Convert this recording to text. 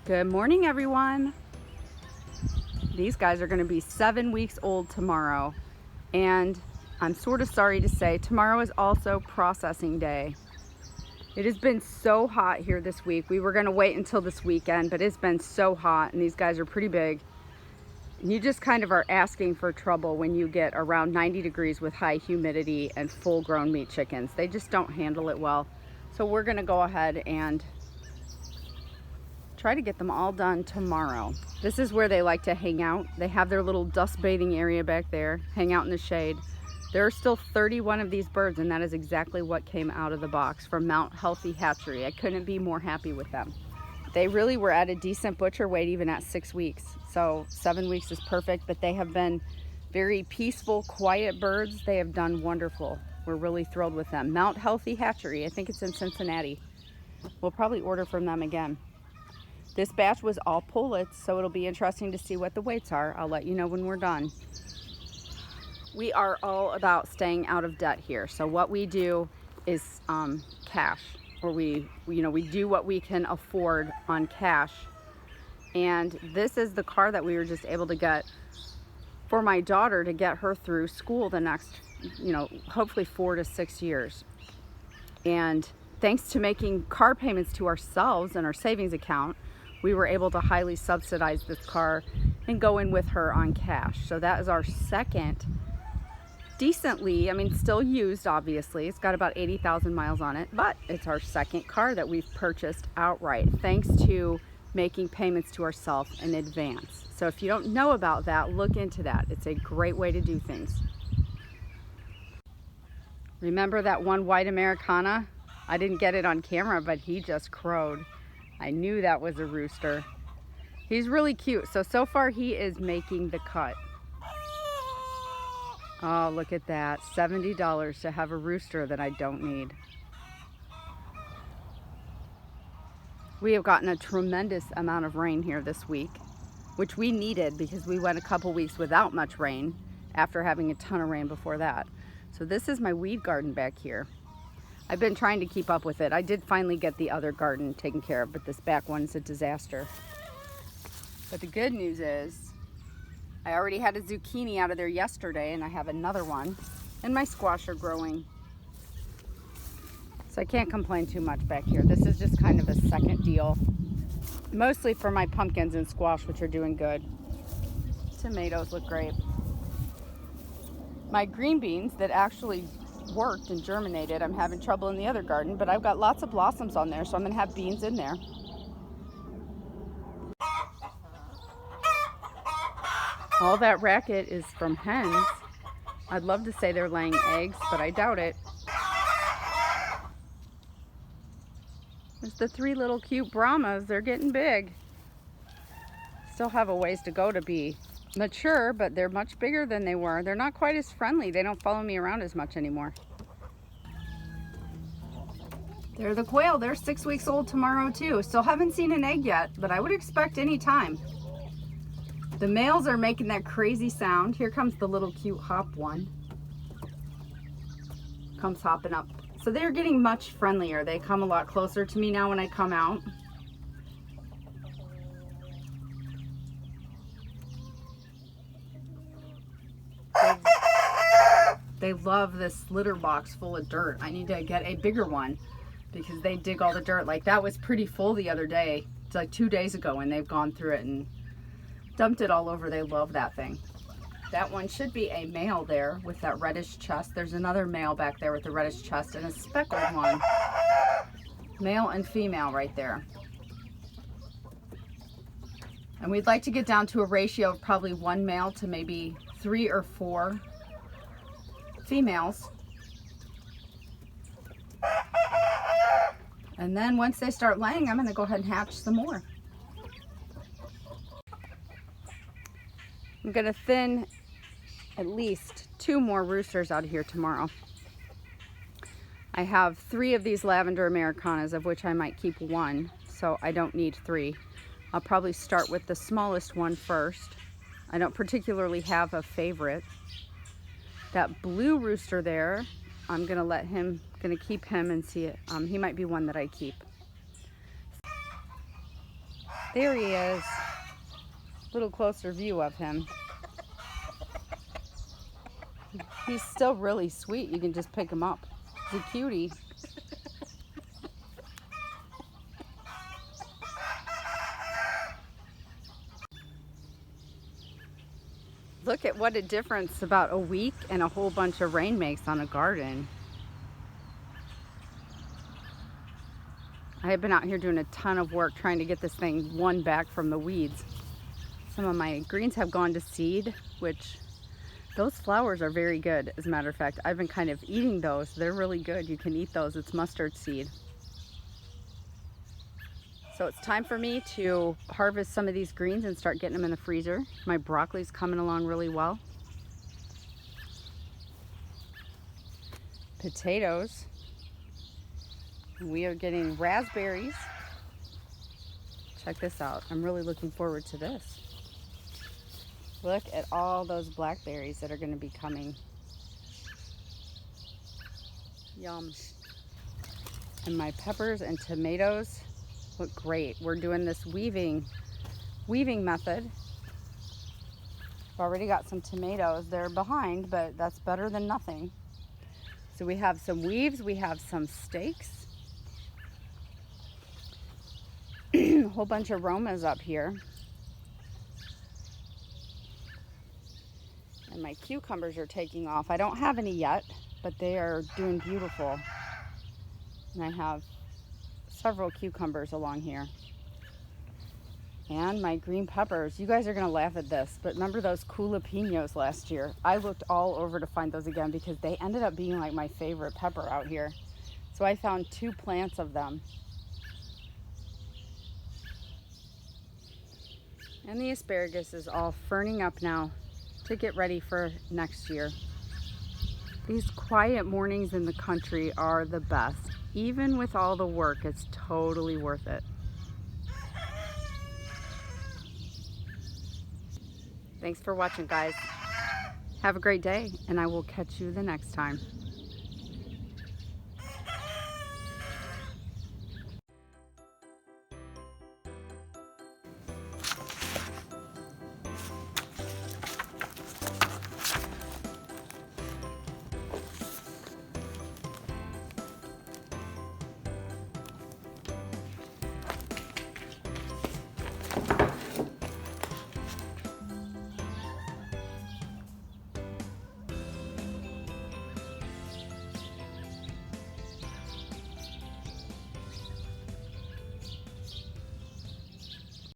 Good morning, everyone. These guys are going to be 7 weeks old tomorrow, and I'm sort of sorry to say tomorrow is also processing day. It has been so hot here this week. We were going to wait until this weekend, but it's been so hot, and these guys are pretty big. And you just kind of are asking for trouble when you get around 90 degrees with high humidity and full-grown meat chickens. They just don't handle it well. So we're going to go ahead and try to get them all done tomorrow. This is where they like to hang out. They have their little dust bathing area back there, hang out in the shade. There are still 31 of these birds, and that is exactly what came out of the box from Mount Healthy Hatchery. I couldn't be more happy with them. They really were at a decent butcher weight even at 6 weeks. So 7 weeks is perfect, but they have been very peaceful, quiet birds. They have done wonderful. We're really thrilled with them. Mount Healthy Hatchery, I think it's in Cincinnati. We'll probably order from them again. This batch was all pullets, so it'll be interesting to see what the weights are. I'll let you know when we're done. We are all about staying out of debt here. So what we do is cash, or we do what we can afford on cash. And this is the car that we were just able to get for my daughter to get her through school the next, hopefully 4 to 6 years. And thanks to making car payments to ourselves and our savings account, we were able to highly subsidize this car and go in with her on cash. So that is our second decently, still used obviously. It's got about 80,000 miles on it, but it's our second car that we've purchased outright thanks to making payments to ourselves in advance. So if you don't know about that, look into that. It's a great way to do things. Remember that one white Americana? I didn't get it on camera, but he just crowed. I knew that was a rooster. He's really cute. So far he is making the cut. Oh, look at that. $70 to have a rooster that I don't need. We have gotten a tremendous amount of rain here this week, which we needed because we went a couple weeks without much rain after having a ton of rain before that. So this is my weed garden back here. I've been trying to keep up with it. I did finally get the other garden taken care of, but this back one's a disaster. But the good news is I already had a zucchini out of there yesterday, and I have another one, and my squash are growing. So I can't complain too much back here. This is just kind of a second deal, mostly for my pumpkins and squash, which are doing good. Tomatoes look great. My green beans that actually worked and germinated, I'm having trouble in the other garden, but I've got lots of blossoms on there, so I'm gonna have beans in there. All that racket is from hens. I'd love to say they're laying eggs, but I doubt it. There's the 3 little cute Brahmas. They're getting big. Still have a ways to go to be mature, but they're much bigger than they were. They're not quite as friendly. They don't follow me around as much anymore. They're the quail. They're 6 weeks old tomorrow too. Still haven't seen an egg yet, but I would expect any time. The males are making that crazy sound. Here comes the little cute hop one. Comes hopping up. So they're getting much friendlier. They come a lot closer to me now when I come out. They love this litter box full of dirt. I need to get a bigger one because they dig all the dirt. Like that was pretty full the other day. It's like 2 days ago, and they've gone through it and dumped it all over. They love that thing. That one should be a male there with that reddish chest. There's another male back there with the reddish chest and a speckled one. Male and female right there. And we'd like to get down to a ratio of probably 1 male to maybe 3 or 4 females. And then once they start laying, I'm going to go ahead and hatch some more. I'm going to thin at least 2 more roosters out of here tomorrow. I have 3 of these lavender Americanas, of which I might keep 1, so I don't need 3. I'll probably start with the smallest one first. I don't particularly have a favorite. That blue rooster there, I'm gonna keep him and see it. He might be one that I keep. There he is. Little closer view of him. He's still really sweet. You can just pick him up. He's a cutie. Look at what a difference about a week and a whole bunch of rain makes on a garden. I have been out here doing a ton of work trying to get this thing won back from the weeds. Some of my greens have gone to seed, which those flowers are very good. As a matter of fact, I've been kind of eating those. They're really good. You can eat those. It's mustard seed. So it's time for me to harvest some of these greens and start getting them in the freezer. My broccoli's coming along really well. Potatoes. We are getting raspberries. Check this out. I'm really looking forward to this. Look at all those blackberries that are going to be coming. Yum. And my peppers and tomatoes look great. We're doing this weaving method. I've already got some tomatoes. They're behind, but that's better than nothing. So we have some weaves, we have some steaks. A whole bunch of Romas up here. And my cucumbers are taking off. I don't have any yet, but they are doing beautiful. And I have several cucumbers along here. And my green peppers. You guys are gonna laugh at this, but remember those jalapenos last year? I looked all over to find those again because they ended up being like my favorite pepper out here. So I found 2 plants of them. And the asparagus is all ferning up now to get ready for next year. These quiet mornings in the country are the best. Even with all the work, it's totally worth it. Thanks for watching, guys. Have a great day, and I will catch you the next time.